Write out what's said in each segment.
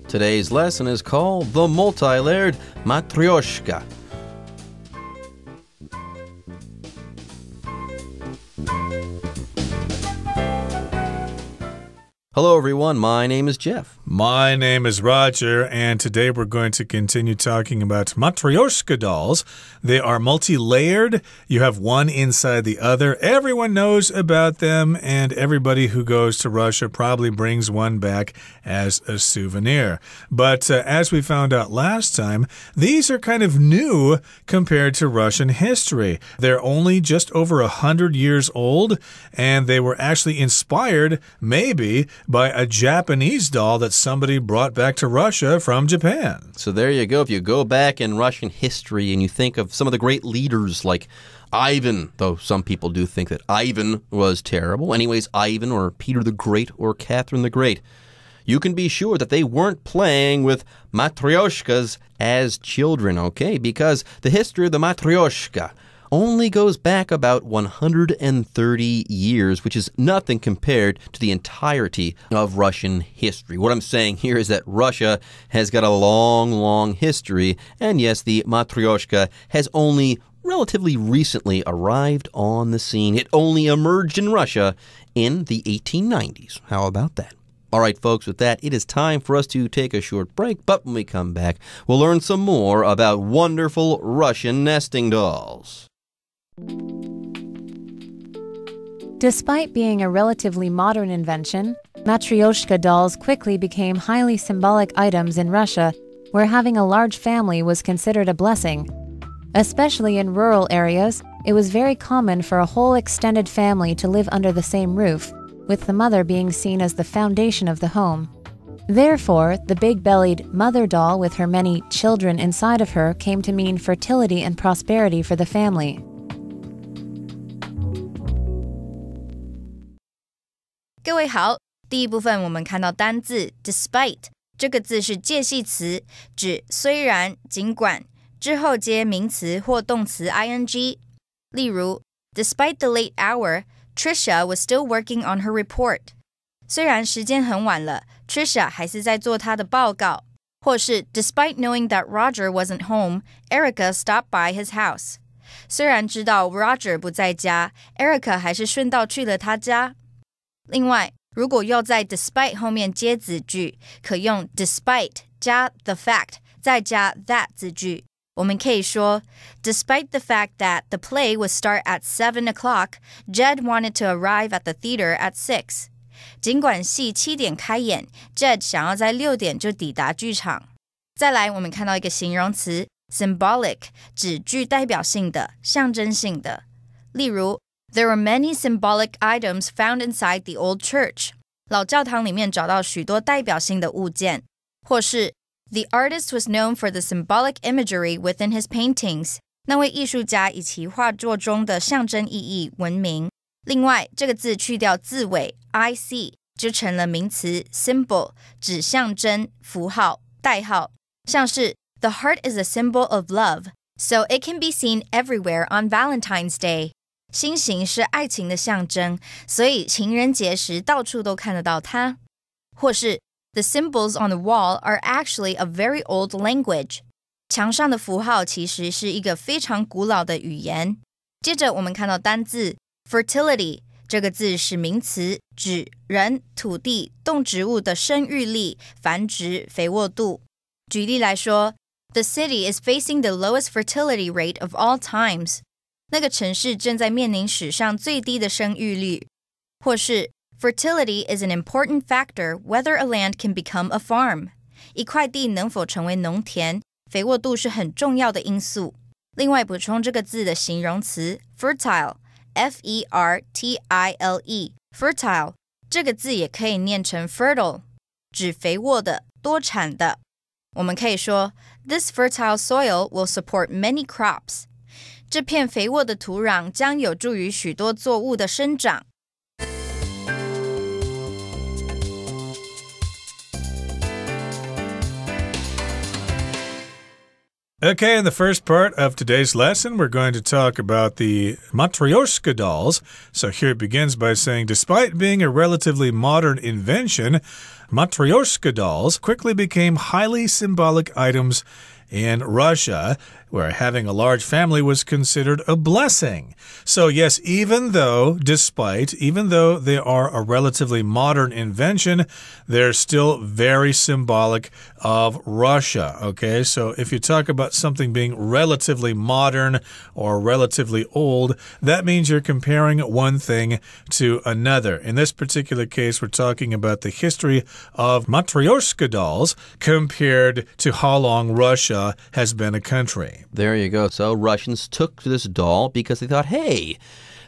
Today's lesson is called The Multi-Layered Matryoshka. Hello everyone, my name is Jeff. My name is Roger, and today we're going to continue talking about Matryoshka dolls. They are multi-layered. You have one inside the other. Everyone knows about them, and everybody who goes to Russia probably brings one back as a souvenir. But as we found out last time, these are kind of new compared to Russian history. They're only just over 100 years old, and they were actually inspired, maybe, by a Japanese doll that somebody brought back to Russia from Japan. So there you go. If you go back in Russian history and you think of some of the great leaders like Ivan, though some people do think that Ivan was terrible. Anyways, Ivan or Peter the Great or Catherine the Great. You can be sure that they weren't playing with matryoshkas as children, okay? Because the history of the matryoshka only goes back about 130 years, which is nothing compared to the entirety of Russian history. What I'm saying here is that Russia has got a long, long history, and yes, the matryoshka has only relatively recently arrived on the scene. It only emerged in Russia in the 1890s. How about that? All right, folks, with that, it is time for us to take a short break, but when we come back, we'll learn some more about wonderful Russian nesting dolls. Despite being a relatively modern invention, Matryoshka dolls quickly became highly symbolic items in Russia, where having a large family was considered a blessing. Especially in rural areas, it was very common for a whole extended family to live under the same roof, with the mother being seen as the foundation of the home. Therefore, the big-bellied mother doll with her many children inside of her came to mean fertility and prosperity for the family. 各位好，第一部分我们看到单字 despite 这个字是介系词，指虽然、尽管，之后接名词或动词 ing。例如 Despite the late hour, Trisha was still working on her report. 虽然时间很晚了 Trisha 还是在做她的报告。或是 Despite knowing that Roger wasn't home, Erica stopped by his house. 虽然知道 Roger 不在家 Erica 还是顺道去了他家。另外，如果要在 despite 后面接子句，可用 despite 加 the fact 再加 that 子句。我们可以说 Despite the fact that the play would start at 7 o'clock, Jed wanted to arrive at the theater at 6. 尽管戏7点开演 Jed 想要在6点就抵达剧场。再来，我们看到一个形容词 symbolic 指具代表性的、象征性的。例如There were many symbolic items found inside the old church. 老教堂里面找到许多代表性的物件。或是 The artist was known for the symbolic imagery within his paintings. 那位艺术家以其画作中的象征意义闻名。另外，这个字去掉字尾 ic 就成了名词 symbol 指象征、符号、代号。像是 The heart is a symbol of love, so it can be seen everywhere on Valentine's Day.心形是爱情的象征，所以情人节时到处都看得到它。或是 The symbols on the wall are actually a very old language. 墙上的符号其实是一个非常古老的语言。接着我们看到单字 fertility 这个字是名词，指人、土地、动植物的生育力、繁殖、肥沃度。举例来说 The city is facing the lowest fertility rate of all times.那个城市正在面临史上最低的生育率。或是 Fertility is an important factor whether a land can become a farm. 一块地能否成为农田，肥沃度是很重要的因素。另外补充这个字的形容词 fertile, F-E-R-T-I-L-E, fertile 这个字也可以念成 fertile, 指肥沃的、多产的。我们可以说 This fertile soil will support many crops.这片肥沃的土壤将有助于许多作物的生长。Okay, in the first part of today's lesson, we're going to talk about the Matryoshka dolls. So here it begins by saying, despite being a relatively modern invention, Matryoshka dolls quickly became highly symbolic items in Russia, where having a large family was considered a blessing. So yes, even though they are a relatively modern invention, they're still very symbolic of Russia, okay? So if you talk about something being relatively modern or relatively old, that means you're comparing one thing to another. In this particular case, we're talking about the history of Matryoshka dolls compared to how long Russia has been a country. There you go. So Russians took to this doll because they thought, hey,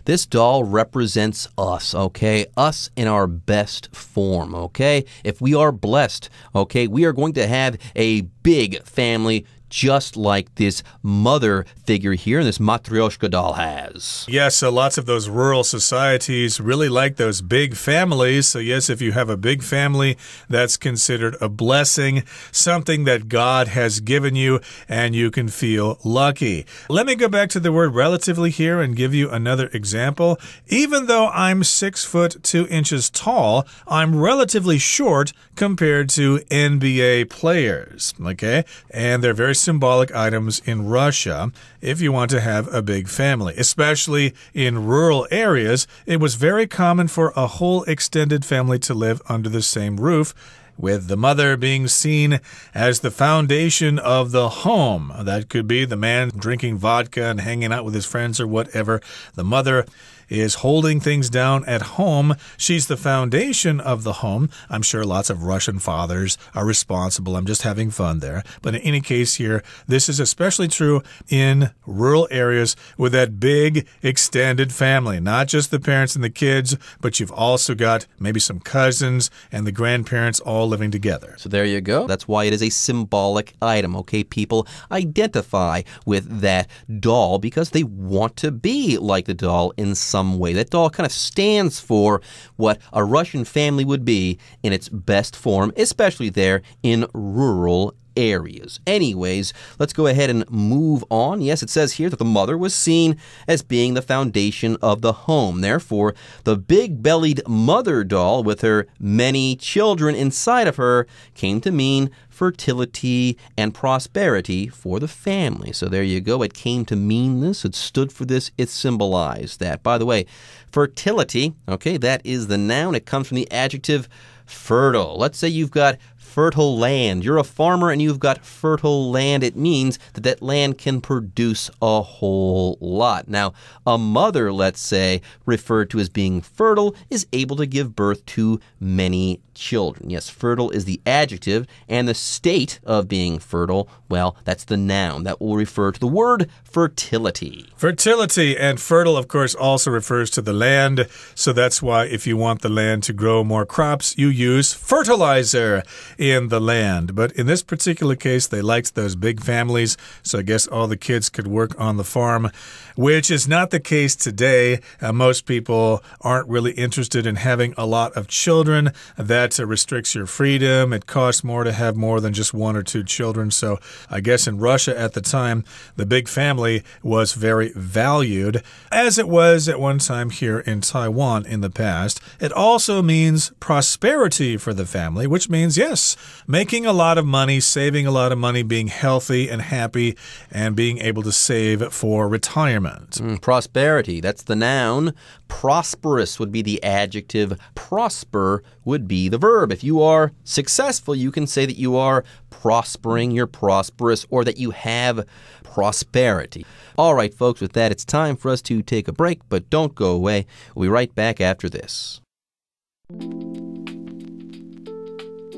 this doll represents us, okay? Us in our best form, okay? If we are blessed, okay, we are going to have a big family just like this mother figure here, and this Matryoshka doll has. Yes, so lots of those rural societies really like those big families. So yes, if you have a big family, that's considered a blessing, something that God has given you, and you can feel lucky. Let me go back to the word relatively here and give you another example. Even though I'm 6 foot 2 inches tall, I'm relatively short compared to NBA players, okay? And they're very symbolic items in Russia if you want to have a big family. Especially in rural areas, it was very common for a whole extended family to live under the same roof, with the mother being seen as the foundation of the home. That could be the man drinking vodka and hanging out with his friends or whatever. The mother is holding things down at home. She's the foundation of the home. I'm sure lots of Russian fathers are responsible. I'm just having fun there. But in any case here, this is especially true in rural areas with that big extended family. Not just the parents and the kids, but you've also got maybe some cousins and the grandparents all living together. So there you go. That's why it is a symbolic item, okay? People identify with that doll because they want to be like the doll in some way. That doll kind of stands for what a Russian family would be in its best form, especially there in rural areas. Anyways, let's go ahead and move on. Yes, it says here that the mother was seen as being the foundation of the home. Therefore, the big-bellied mother doll with her many children inside of her came to mean fertility and prosperity for the family. So there you go. It came to mean this. It stood for this. It symbolized that. By the way, fertility, okay, that is the noun. It comes from the adjective fertile. Let's say you've got fertile land. You're a farmer and you've got fertile land. It means that that land can produce a whole lot. Now, a mother, let's say, referred to as being fertile, is able to give birth to many children. Yes, fertile is the adjective, and the state of being fertile, well, that's the noun. That will refer to the word fertility. Fertility and fertile, of course, also refers to the land. So that's why if you want the land to grow more crops, you use fertilizer in the land. But in this particular case, they liked those big families, so I guess all the kids could work on the farm, which is not the case today. Most people aren't really interested in having a lot of children. That restricts your freedom. It costs more to have more than just 1 or 2 children. So I guess in Russia at the time, the big family was very valued, as it was at one time here in Taiwan in the past. It also means prosperity for the family, which means, yes, making a lot of money, saving a lot of money, being healthy and happy, and being able to save for retirement. Prosperity, that's the noun. Prosperous would be the adjective. Prosper would be the verb. If you are successful, you can say that you are prospering, you're prosperous, or that you have prosperity. All right, folks, with that, it's time for us to take a break, but don't go away. We'll be right back after this.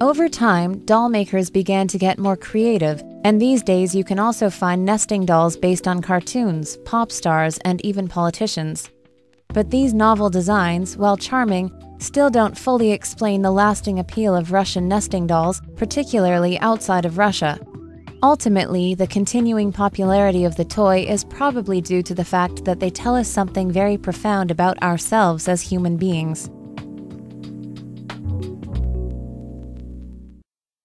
Over time, doll makers began to get more creative, and these days you can also find nesting dolls based on cartoons, pop stars, and even politicians. But these novel designs, while charming, still don't fully explain the lasting appeal of Russian nesting dolls, particularly outside of Russia. Ultimately, the continuing popularity of the toy is probably due to the fact that they tell us something very profound about ourselves as human beings.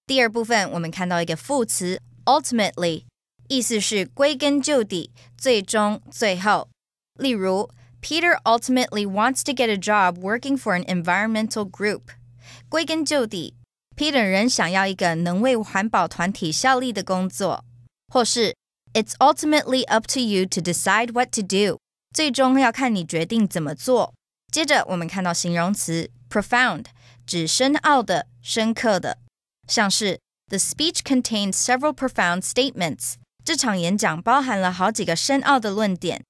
第二部分我们看到一个副词 ultimately 意思是归根究底，最终最后。例如 Peter ultimately wants to get a job working for an environmental group. 归根究底 Peter 仍想要一个能为环保团体效力的工作。或是 It's ultimately up to you to decide what to do. 最终要看你决定怎么做。接着我们看到形容词 profound 指深奥的、深刻的，像是 The speech contained several profound statements. 这场演讲包含了好几个深奥的论点。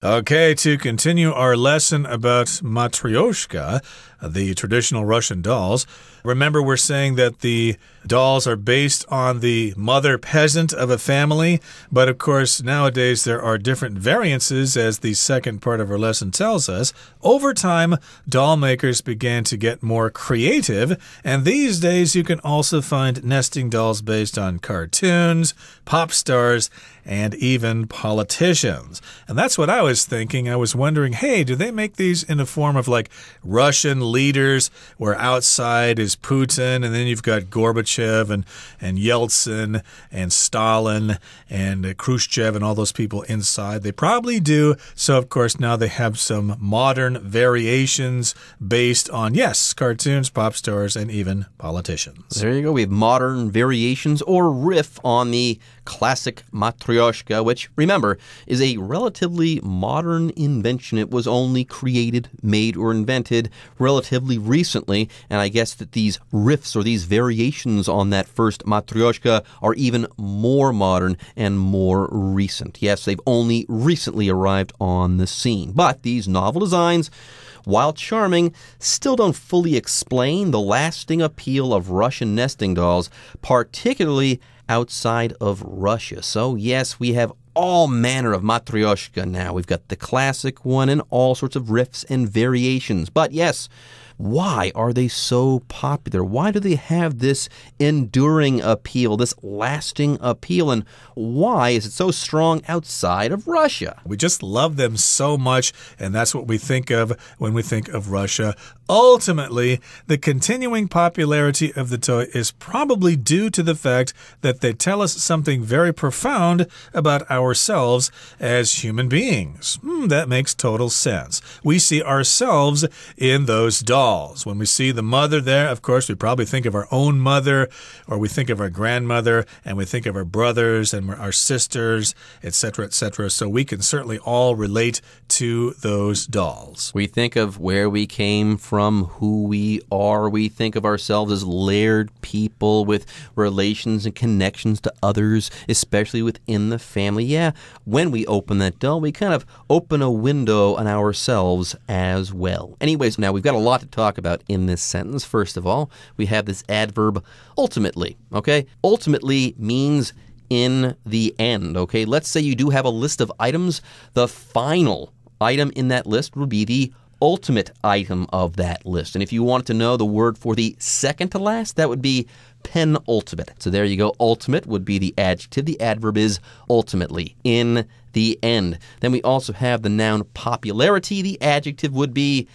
Okay, to continue our lesson about Matryoshka, the traditional Russian dolls. Remember, we're saying that the dolls are based on the mother peasant of a family, but of course, nowadays there are different variances, as the second part of our lesson tells us. Over time, doll makers began to get more creative, and these days you can also find nesting dolls based on cartoons, pop stars, and even politicians. And that's what I was thinking. I was wondering, hey, do they make these in the form of like Russian leaders, where outside is Putin, and then you've got Gorbachev and Yeltsin and Stalin and Khrushchev and all those people inside? They probably do. So, of course, now they have some modern variations based on, yes, cartoons, pop stars, and even politicians. There you go. We have modern variations or riff on the classic Matryoshka, which, remember, is a relatively modern invention. It was only created, made, or invented relatively recently, and I guess that these riffs or these variations on that first Matryoshka are even more modern and more recent. Yes, they've only recently arrived on the scene. But these novel designs, while charming, still don't fully explain the lasting appeal of Russian nesting dolls, particularly outside of Russia. So yes, we have all manner of Matryoshka now. We've got the classic one and all sorts of riffs and variations. But yes, why are they so popular? Why do they have this enduring appeal, this lasting appeal? And why is it so strong outside of Russia? We just love them so much, and that's what we think of when we think of Russia. Ultimately, the continuing popularity of the toy is probably due to the fact that they tell us something very profound about ourselves as human beings. That makes total sense. We see ourselves in those dolls. When we see the mother there, of course, we probably think of our own mother, or we think of our grandmother, and we think of our brothers and our sisters, etc., etc. So we can certainly all relate to those dolls. We think of where we came from, who we are. We think of ourselves as layered people with relations and connections to others, especially within the family. Yeah, when we open that doll, we kind of open a window on ourselves as well. Anyways, now we've got a lot to talk about in this sentence. First of all, we have this adverb ultimately, okay? Ultimately means in the end, okay? Let's say you do have a list of items. The final item in that list will be the ultimate item of that list. And if you wanted to know the word for the second to last, that would be penultimate. So there you go. Ultimate would be the adjective. The adverb is ultimately, in the end. Then we also have the noun popularity. The adjective would be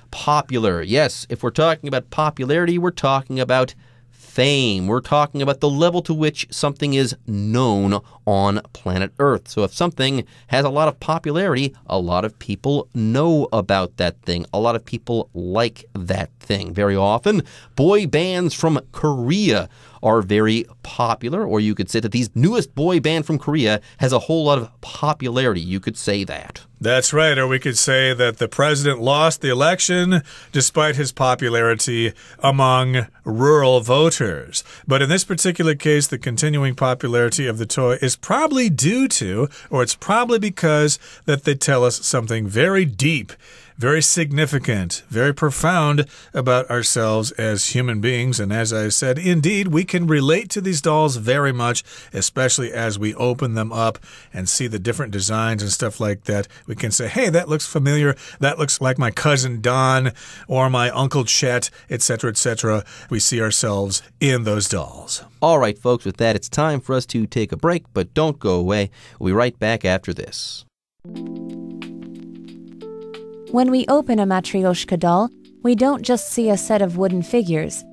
popular. Yes, if we're talking about popularity, we're talking about fame. We're talking about the level to which something is known on planet Earth. So if something has a lot of popularity, a lot of people know about that thing. A lot of people like that thing. Very often, boy bands from Korea are very popular, or you could say that the newest boy band from Korea has a whole lot of popularity. You could say that. That's right, or we could say that the president lost the election despite his popularity among rural voters. But in this particular case, the continuing popularity of the toy is probably due to, or it's probably because that they tell us something very deep, very significant, very profound about ourselves as human beings. And as I said, indeed, we can relate to these dolls very much, especially as we open them up and see the different designs and stuff like that. We can say, hey, that looks familiar. That looks like my cousin Don or my Uncle Chet, etc., etc. We see ourselves in those dolls. All right, folks, with that, it's time for us to take a break, but don't go away. We'll be right back after this. When we open a Matryoshka doll, we don't just see a set of wooden figures.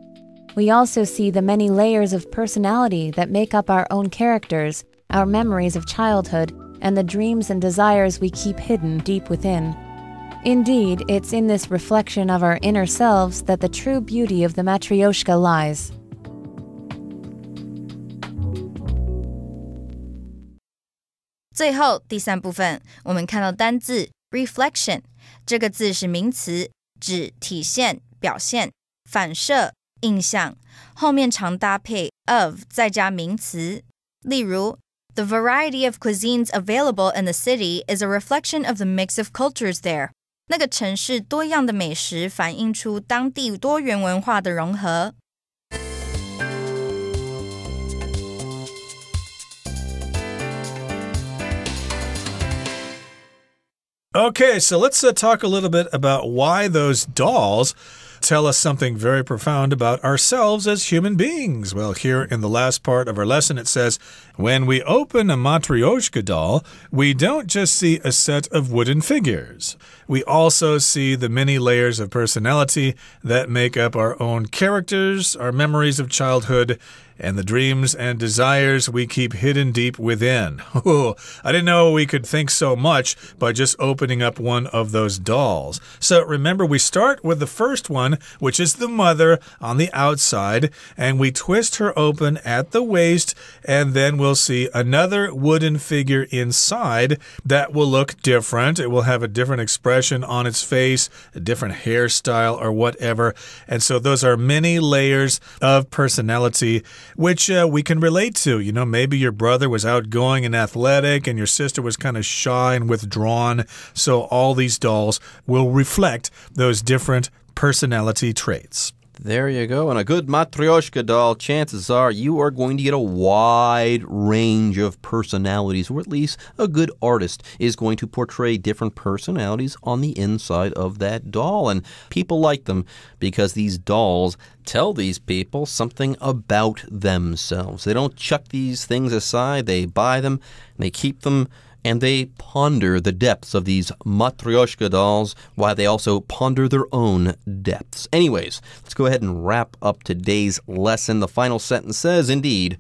We also see the many layers of personality that make up our own characters, our memories of childhood, and the dreams and desires we keep hidden deep within. Indeed, it's in this reflection of our inner selves that the true beauty of the Matryoshka lies. 最后第三部分，我们看到单字 reflection， 这个字是名词，指体现、表现、反射、印象，后面常搭配 of 再加名词。例如 The variety of cuisines available in the city is a reflection of the mix of cultures there. 那个城市多样的美食反映出当地多元文化的融合。Okay, so let's talk a little bit about why those dolls tell us something very profound about ourselves as human beings. Well, here in the last part of our lesson, it says, when we open a Matryoshka doll, we don't just see a set of wooden figures. We also see the many layers of personality that make up our own characters, our memories of childhood, and the dreams and desires we keep hidden deep within. Oh, I didn't know we could think so much by just opening up one of those dolls. So remember, we start with the first one, which is the mother on the outside, and we twist her open at the waist, and then we'll see another wooden figure inside that will look different. It will have a different expression on its face, a different hairstyle or whatever. And so those are many layers of personality which we can relate to. You know, maybe your brother was outgoing and athletic and your sister was kind of shy and withdrawn. So all these dolls will reflect those different personality traits. There you go. And a good Matryoshka doll, chances are you are going to get a wide range of personalities, or at least a good artist is going to portray different personalities on the inside of that doll. And people like them because these dolls tell these people something about themselves. They don't chuck these things aside. They buy them, and they keep them, and they ponder the depths of these Matryoshka dolls while they also ponder their own depths. Anyways, let's go ahead and wrap up today's lesson. The final sentence says, indeed,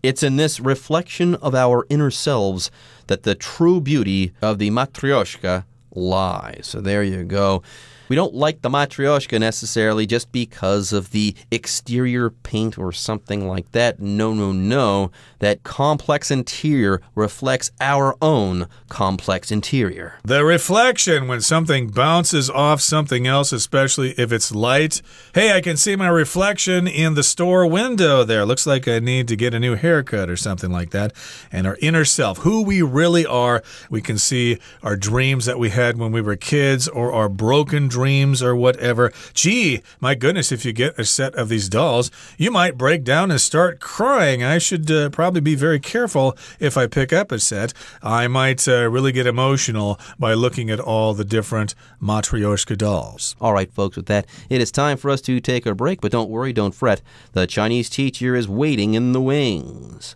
it's in this reflection of our inner selves that the true beauty of the Matryoshka lies. So there you go. We don't like the Matryoshka necessarily just because of the exterior paint or something like that. No, no, no. That complex interior reflects our own complex interior. The reflection, when something bounces off something else, especially if it's light. Hey, I can see my reflection in the store window there. Looks like I need to get a new haircut or something like that. And our inner self, who we really are, we can see our dreams that we had when we were kids or our broken dreams or whatever. Gee, my goodness, if you get a set of these dolls, you might break down and start crying. I should probably be very careful if I pick up a set. I might really get emotional by looking at all the different Matryoshka dolls. All right, folks, with that, it is time for us to take a break, but don't worry, don't fret. The Chinese teacher is waiting in the wings.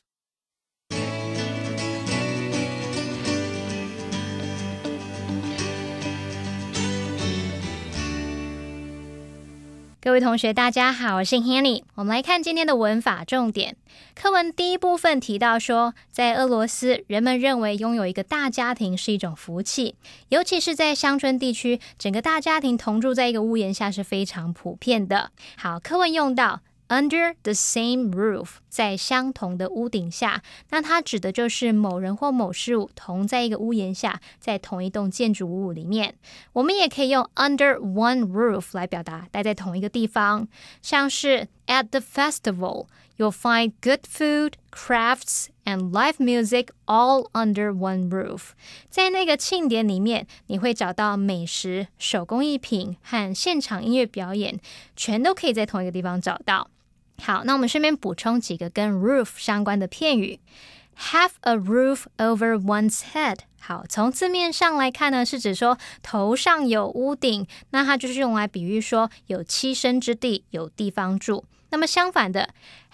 各位同学大家好，我是 Hanny。 我们来看今天的文法重点。课文第一部分提到说，在俄罗斯，人们认为拥有一个大家庭是一种福气，尤其是在乡村地区，整个大家庭同住在一个屋檐下是非常普遍的。好，课文用到Under the same roof， 在相同的屋顶下，那它指的就是某人或某事物同在一个屋檐下，在同一栋建筑物里面。我们也可以用 under one roof 来表达待在同一个地方，像是 At the festival, you'll find good food, crafts, and live music all under one roof. 在那个庆典里面，你会找到美食、手工艺品和现场音乐表演，全都可以在同一个地方找到。好，那我们顺便补充几个跟 roof 相关的片语。Have a roof over one's head。 好，从字面上来看呢，是指说头上有屋顶，那它就是用来比喻说有栖身之地，有地方住。那么相反的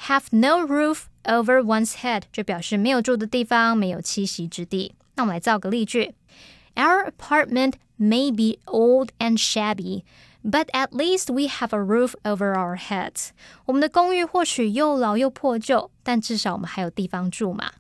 have no roof over one's head 就表示没有住的地方，没有栖息之地。那我们来造个例句。Our apartment may be old and shabby, But at least we have a roof over our heads. 我们的公寓或许又老又破旧，但至少我们还有地方住嘛。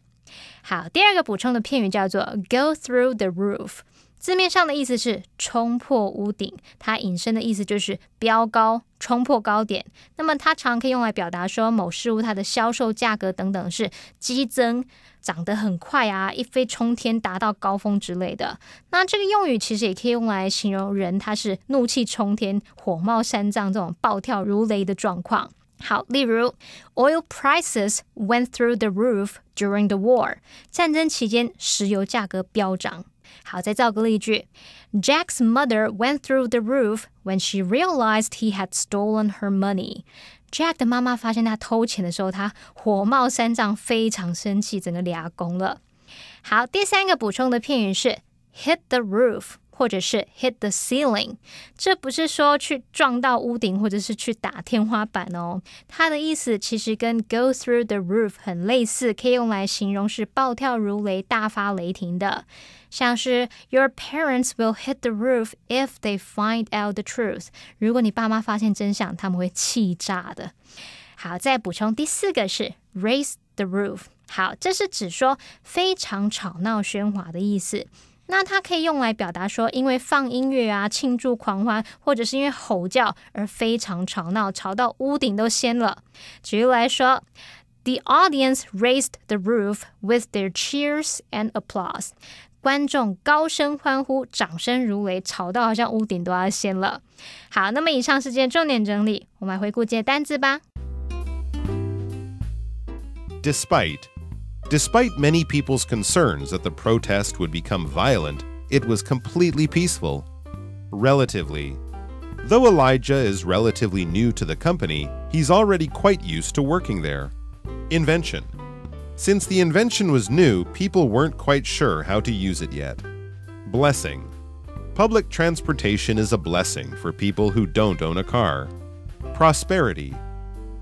好，第二个补充的片语叫做 go through the roof。字面上的意思是冲破屋顶，它引申的意思就是飙高、冲破高点。那么它常可以用来表达说某事物它的销售价格等等是激增，涨得很快啊，一飞冲天，达到高峰之类的。那这个用语其实也可以用来形容人他是怒气冲天、火冒三丈这种暴跳如雷的状况。好，例如 Oil prices went through the roof during the war. 战争期间石油价格飙涨。好，再造个例句 Jack's mother went through the roof when she realized he had stolen her money. Jack 的妈妈发现他偷钱的时候，他火冒三丈，非常生气，整个俩拱了。好，第三个补充的片语是 hit the roof。或者是 hit the ceiling， 这不是说去撞到屋顶或者是去打天花板哦，它的意思其实跟 go through the roof 很类似，可以用来形容是暴跳如雷、大发雷霆的，像是 Your parents will hit the roof if they find out the truth。 如果你爸妈发现真相，他们会气炸的。好，再补充第四个是 raise the roof。 好，这是指说非常吵闹喧哗的意思。那它可以用来表达说因为放音乐啊庆祝狂欢，或者是因为吼叫而非常吵闹，吵到屋顶都掀了。举例来说 The audience raised the roof with their cheers and applause. 观众高声欢呼，掌声如雷，吵到好像屋顶都要掀了。好，那么以上是今天重点整理，我们来回顾这些单字吧。Despite many people's concerns that the protest would become violent, it was completely peaceful. Relatively. Though Elijah is relatively new to the company, he's already quite used to working there. Invention. Since the invention was new, people weren't quite sure how to use it yet. Blessing. Public transportation is a blessing for people who don't own a car. Prosperity.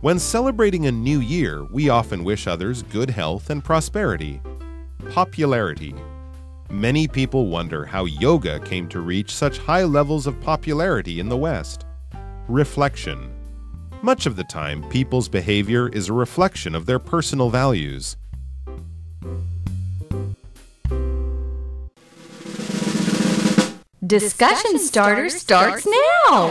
When celebrating a new year, we often wish others good health and prosperity. Popularity. Many people wonder how yoga came to reach such high levels of popularity in the West. Reflection. Much of the time, people's behavior is a reflection of their personal values. Discussion Starter starts now!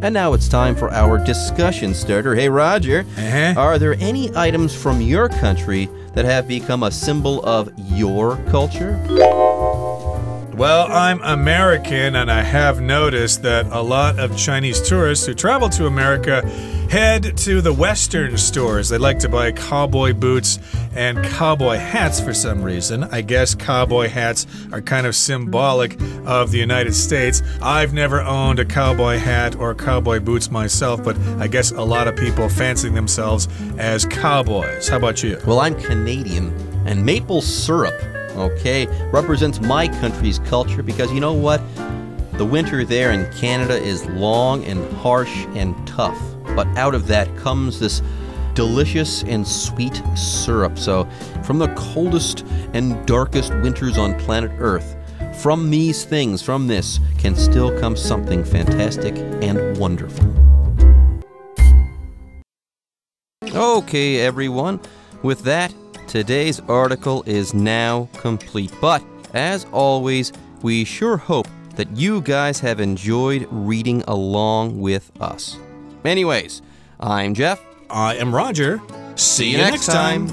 And now it's time for our discussion starter. Hey, Roger, are there any items from your country that have become a symbol of your culture? Well, I'm American, and I have noticed that a lot of Chinese tourists who travel to America head to the Western stores. They like to buy cowboy boots and cowboy hats for some reason. I guess cowboy hats are kind of symbolic of the United States. I've never owned a cowboy hat or cowboy boots myself, but I guess a lot of people fancy themselves as cowboys. How about you? Well, I'm Canadian, and maple syrup, okay, represents my country's culture because you know what? The winter there in Canada is long and harsh and tough. But out of that comes this delicious and sweet syrup. So from the coldest and darkest winters on planet Earth, from these things, from this, can still come something fantastic and wonderful. Okay, everyone. With that, today's article is now complete. But, as always, we sure hope that you guys have enjoyed reading along with us. Anyways, I'm Jeff. I am Roger. See you next time.